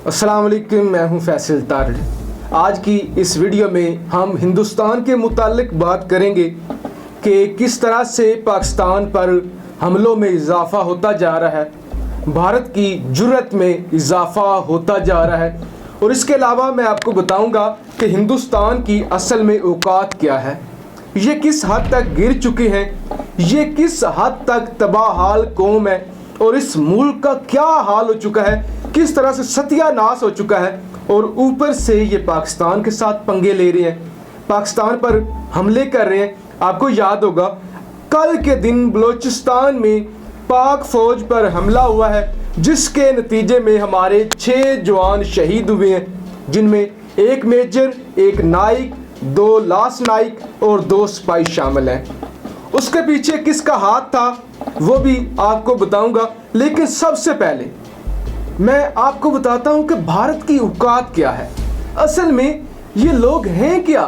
अस्सलाम वालेकुम, मैं हूं फैसल तारड़। आज की इस वीडियो में हम हिंदुस्तान के मुतालिक बात करेंगे कि किस तरह से पाकिस्तान पर हमलों में इजाफ़ा होता जा रहा है, भारत की जुर्रत में इजाफ़ा होता जा रहा है। और इसके अलावा मैं आपको बताऊंगा कि हिंदुस्तान की असल में औकात क्या है, ये किस हद तक गिर चुके हैं, ये किस हद तक तबाहाल कौम है और इस मुल्क का क्या हाल हो चुका है, किस तरह से सत्यानाश हो चुका है। और ऊपर से ये पाकिस्तान के साथ पंगे ले रहे हैं, पाकिस्तान पर हमले कर रहे हैं। आपको याद होगा कल के दिन बलोचिस्तान में पाक फौज पर हमला हुआ है, जिसके नतीजे में हमारे 6 जवान शहीद हुए हैं, जिनमें एक मेजर, एक नाइक, 2 लास नाइक और 2 सिपाही शामिल हैं। उसके पीछे किसका हाथ था वो भी आपको बताऊंगा, लेकिन सबसे पहले मैं आपको बताता हूं कि भारत की औकात क्या है। असल में ये लोग हैं क्या,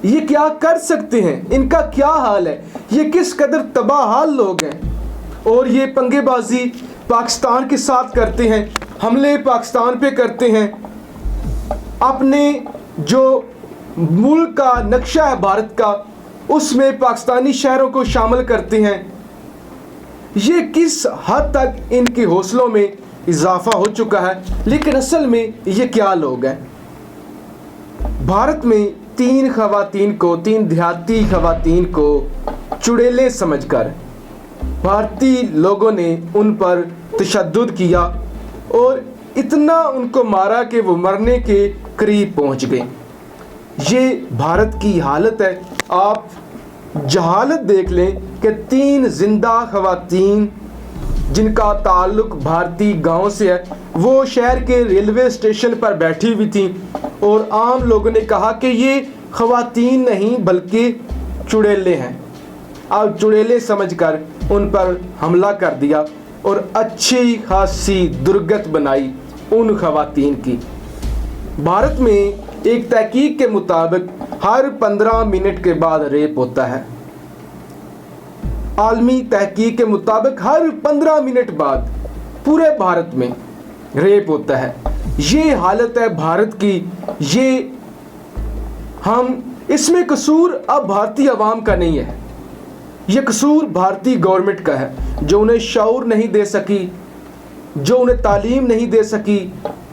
ये क्या कर सकते हैं, इनका क्या हाल है, ये किस कदर तबाहाल लोग हैं। और ये पंगेबाजी पाकिस्तान के साथ करते हैं, हमले पाकिस्तान पे करते हैं, अपने जो मुल्क का नक्शा है भारत का उसमें पाकिस्तानी शहरों को शामिल करते हैं। ये किस हद तक इनके हौसलों में इजाफा हो चुका है। लेकिन असल में ये क्या लोग हैं। भारत में 3 देहाती खवातीन को चुड़ैलें समझकर भारतीय लोगों ने उन पर तशद्दुद किया और इतना उनको मारा कि वो मरने के करीब पहुंच गए। ये भारत की हालत है। आप जहालत देख लें कि 3 जिंदा खवातीन जिनका ताल्लुक भारतीय गांव से है, वो शहर के रेलवे स्टेशन पर बैठी हुई थी और आम लोगों ने कहा कि ये खवातीन नहीं बल्कि चुड़ैले हैं। अब चुड़ैले समझकर उन पर हमला कर दिया और अच्छी खासी दुर्गत बनाई उन खवातीन की। भारत में एक तहकीक के मुताबिक हर 15 मिनट के बाद रेप होता है। आलमी तहकीक के मुताबिक हर 15 मिनट बाद पूरे भारत में रेप होता है। ये हालत है भारत की। ये हम इसमें कसूर अब भारतीय अवाम का नहीं है, ये कसूर भारतीय गवर्नमेंट का है, जो उन्हें शऊर नहीं दे सकी, जो उन्हें तालीम नहीं दे सकी,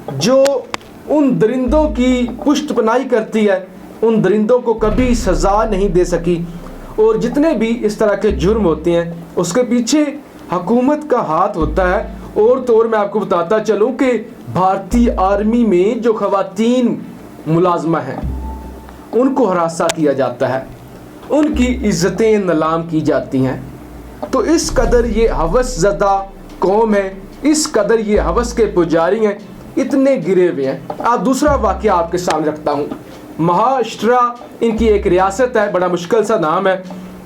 जो उन दरिंदों की पुष्टपनाही करती है, उन दरिंदों को कभी सज़ा नहीं दे सकी। और जितने भी इस तरह के जुर्म होते हैं उसके पीछे हुकूमत का हाथ होता है। और तो और मैं आपको बताता चलूँ कि भारतीय आर्मी में जो खवातीन मुलाजमा हैं उनको हरासा किया जाता है, उनकी इज़्ज़तें नीलाम की जाती हैं। तो इस कदर ये हवस ज़दा कौम है, इस कदर ये हवस के पुजारी हैं, इतने गिरे हुए हैं। आप दूसरा वाक़या आपके सामने रखता हूँ। महाराष्ट्र इनकी एक रियासत है, बड़ा मुश्किल सा नाम है।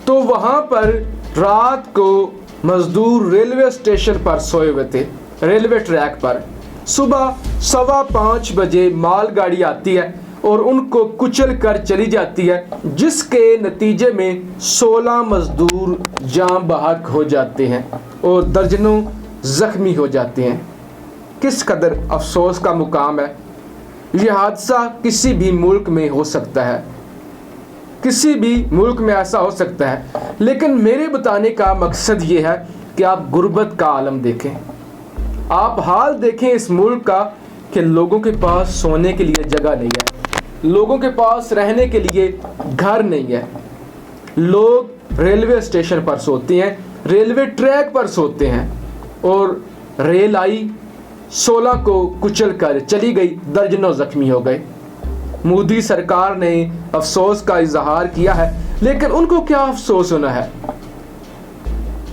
तो वहाँ पर रात को मज़दूर रेलवे स्टेशन पर सोए हुए थे, रेलवे ट्रैक पर। सुबह 5:15 बजे मालगाड़ी आती है और उनको कुचल कर चली जाती है, जिसके नतीजे में 16 मज़दूर जान बहक हो जाते हैं और दर्जनों ज़ख्मी हो जाते हैं। किस कदर अफसोस का मुकाम है। यह हादसा किसी भी मुल्क में हो सकता है, किसी भी मुल्क में ऐसा हो सकता है। लेकिन मेरे बताने का मकसद ये है कि आप गुर्बत का आलम देखें, आप हाल देखें इस मुल्क का कि लोगों के पास सोने के लिए जगह नहीं है, लोगों के पास रहने के लिए घर नहीं है। लोग रेलवे स्टेशन पर सोते हैं, रेलवे ट्रैक पर सोते हैं। और रेल आई, 16 को कुचल कर चली गई, दर्जनों जख्मी हो गए। मोदी सरकार ने अफसोस का इजहार किया है, लेकिन उनको क्या अफसोस होना है।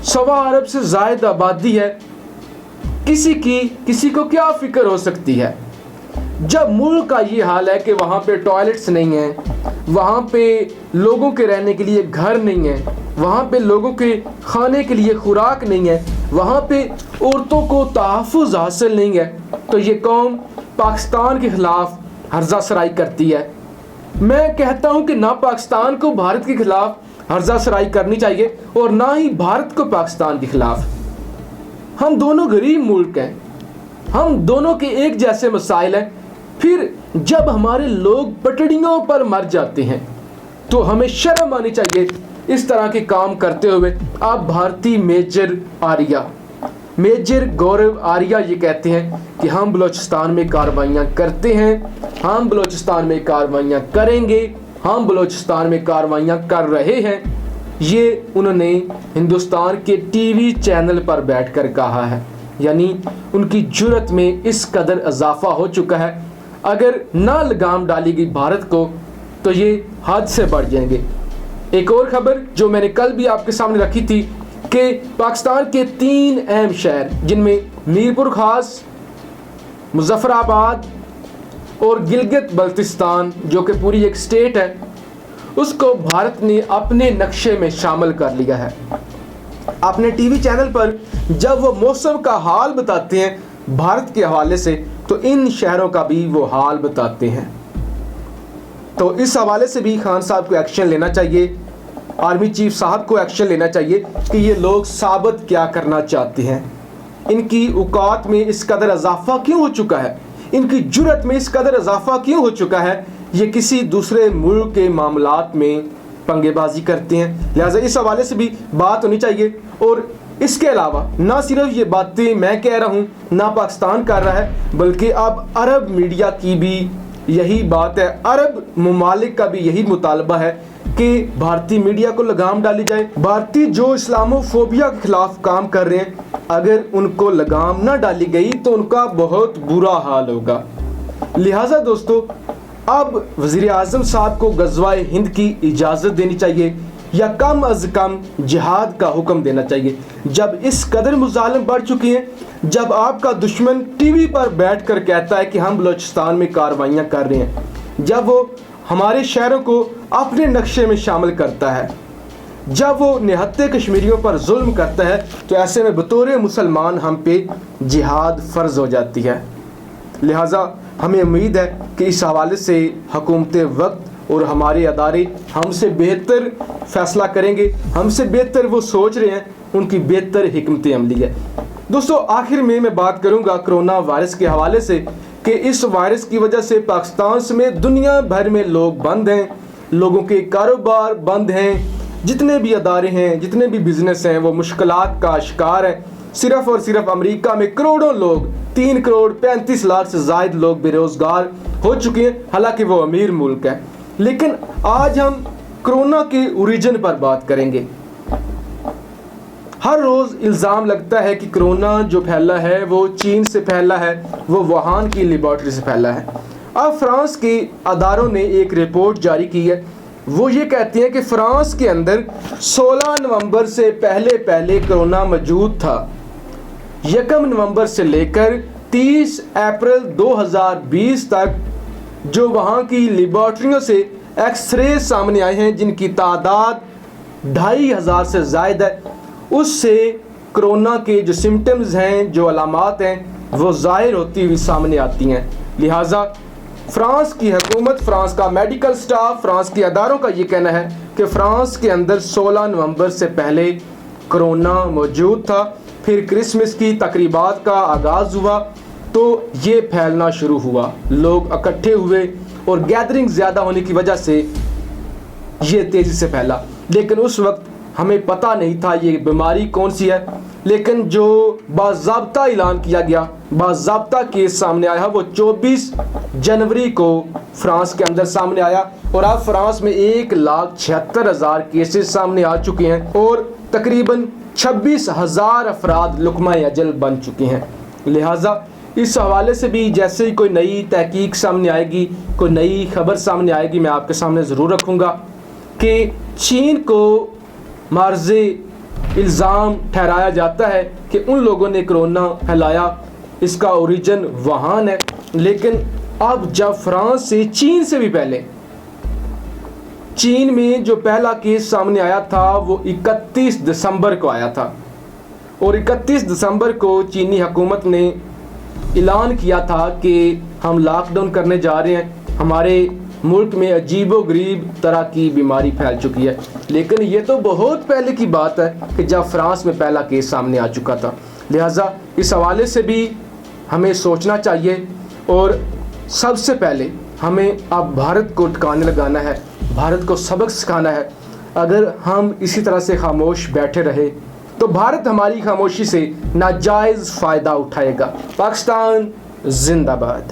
1.25 अरब से ज़ायद आबादी है, किसी को क्या फिक्र हो सकती है। जब मुल्क का ये हाल है कि वहाँ पे टॉयलेट्स नहीं हैं, वहाँ पे लोगों के रहने के लिए घर नहीं है, वहाँ पे लोगों के खाने के लिए खुराक नहीं है, वहाँ पे औरतों को तहफ़्फ़ुज़ हासिल नहीं है, तो ये कौम पाकिस्तान के ख़िलाफ़ हर्जा सराई करती है। मैं कहता हूँ कि ना पाकिस्तान को भारत के ख़िलाफ़ हर्जा सराई करनी चाहिए और ना ही भारत को पाकिस्तान के ख़िलाफ़। हम दोनों गरीब मुल्क हैं, हम दोनों के एक जैसे मसाइल हैं। फिर जब हमारे लोग पटड़ियों पर मर जाते हैं तो हमें शर्म आनी चाहिए इस तरह के काम करते हुए। अब भारतीय मेजर गौरव आर्या ये कहते हैं कि हम बलूचिस्तान में कार्रवाइयाँ करते हैं, हम बलूचिस्तान में कार्रवाइयाँ करेंगे, हम बलूचिस्तान में कार्रवाइयाँ कर रहे हैं। ये उन्होंने हिंदुस्तान के टीवी चैनल पर बैठकर कहा है। यानी उनकी जुर्रत में इस कदर इजाफा हो चुका है। अगर ना लगाम डाली गई भारत को तो ये हद से बढ़ जाएंगे। एक और खबर जो मैंने कल भी आपके सामने रखी थी कि पाकिस्तान के 3 अहम शहर जिनमें मीरपुर खास, मुजफ्फराबाद और गिलगित बल्तिस्तान जो कि पूरी एक स्टेट है, उसको भारत ने अपने नक्शे में शामिल कर लिया है। अपने टीवी चैनल पर जब वो मौसम का हाल बताते हैं भारत के हवाले से तो इन शहरों का भी वो हाल बताते हैं। तो इस हवाले से भी खान साहब को एक्शन लेना चाहिए, आर्मी चीफ साहब को एक्शन लेना चाहिए कि ये लोग साबित क्या करना चाहते हैं। इनकी औकात में इस कदर इजाफा क्यों हो चुका है, इनकी जुर्रत में इस कदर इजाफा क्यों हो चुका है। ये किसी दूसरे मुल्क के मामलात में पंगेबाजी करते हैं। लिहाजा इस हवाले से भी बात होनी चाहिए। और इसके अलावा ना सिर्फ ये बातें मैं कह रहा हूँ, ना पाकिस्तान कर रहा है, बल्कि अब अरब मीडिया की भी यही बात है, अरब ममालिक का भी यही मुतालबा है कि भारतीय मीडिया को लगाम डाली जाए। भारतीय जो इस्लामोफोबिया के खिलाफ काम कर रहे हैं, अगर उनको लगाम ना डाली गई तो उनका बहुत बुरा हाल होगा। लिहाजा दोस्तों, अब वज़ीर आज़म साहब को गज़वाए हिंद की इजाज़त देनी चाहिए या कम अज़ कम जिहाद का हुक्म देना चाहिए। जब इस कदर मुज़ालिम बढ़ चुकी हैं, जब आपका दुश्मन टीवी पर बैठकर कहता है कि हम बलूचिस्तान में कार्रवाइयाँ कर रहे हैं, जब वो हमारे शहरों को अपने नक्शे में शामिल करता है, जब वो निहत्ते कश्मीरियों पर जुल्म करता है, तो ऐसे में बतौर मुसलमान हम पे जिहाद फ़र्ज़ हो जाती है। लिहाजा हमें उम्मीद है कि इस हवाले से हुकूमत वक्त और हमारे अदारे हमसे बेहतर फ़ैसला करेंगे, हमसे बेहतर वो सोच रहे हैं, उनकी बेहतर हिकमत अमली है। दोस्तों, आखिर में मैं बात करूंगा कोरोना वायरस के हवाले से कि इस वायरस की वजह से पाकिस्तान समेत दुनिया भर में लोग बंद हैं, लोगों के कारोबार बंद हैं, जितने भी अदारे हैं, जितने भी बिजनेस हैं, वो मुश्किलात का शिकार हैं। सिर्फ और सिर्फ अमेरिका में करोड़ों लोग, 3 करोड़ 35 लाख से ज़ायद लोग बेरोज़गार हो चुके हैं, हालांकि वो अमीर मुल्क है। लेकिन आज हम कोरोना के ओरिजिन पर बात करेंगे। हर रोज़ इल्ज़ाम लगता है कि कोरोना जो फैला है वो चीन से फैला है, वो वुहान की लेबॉर्ट्री से फैला है। अब फ्रांस के अदारों ने एक रिपोर्ट जारी की है, वो ये कहती हैं कि फ्रांस के अंदर 16 नवंबर से पहले कोरोना मौजूद था। 1 नवंबर से लेकर 30 अप्रैल 2020 तक जो वहाँ की लेबॉर्ट्रियों से एक्सरे सामने आए हैं, जिनकी तादाद 2500 से ज़ायद है, उससे कोरोना के जो सिम्टम्स हैं, जो अलामात हैं, वो ज़ाहिर होती हुई सामने आती हैं। लिहाजा फ्रांस की हुकूमत, फ्रांस का मेडिकल स्टाफ, फ्रांस के अदारों का ये कहना है कि फ्रांस के अंदर 16 नवंबर से पहले कोरोना मौजूद था। फिर क्रिसमस की तकरीबात का आगाज़ हुआ तो ये फैलना शुरू हुआ, लोग इकट्ठे हुए और गैदरिंग ज़्यादा होने की वजह से ये तेज़ी से फैला। लेकिन उस वक्त हमें पता नहीं था ये बीमारी कौन सी है। लेकिन जो बाज़ाब्ता ऐलान किया गया, बाज़ाब्ता केस सामने आया, वो 24 जनवरी को फ्रांस के अंदर सामने आया और अब फ्रांस में 1,76,000 केसेस सामने आ चुके हैं और तकरीबन 26,000 अफराद लुकमा अजल बन चुके हैं। लिहाजा इस हवाले से भी जैसे ही कोई नई तहकीक सामने आएगी, कोई नई खबर सामने आएगी, मैं आपके सामने ज़रूर रखूँगा कि चीन को मार्ज़े इल्ज़ाम ठहराया जाता है कि उन लोगों ने कोरोना फैलाया, इसका ओरिजिन वुहान है। लेकिन अब जब फ्रांस से, चीन से भी पहले, चीन में जो पहला केस सामने आया था वो 31 दिसंबर को आया था और 31 दिसंबर को चीनी हुकूमत ने ऐलान किया था कि हम लॉकडाउन करने जा रहे हैं, हमारे मुल्क में अजीबो-गरीब तरह की बीमारी फैल चुकी है। लेकिन ये तो बहुत पहले की बात है कि जब फ्रांस में पहला केस सामने आ चुका था। लिहाजा इस हवाले से भी हमें सोचना चाहिए और सबसे पहले हमें अब भारत को ठिकाने लगाना है, भारत को सबक सिखाना है। अगर हम इसी तरह से खामोश बैठे रहे तो भारत हमारी खामोशी से नाजायज़ फ़ायदा उठाएगा। पाकिस्तान जिंदाबाद।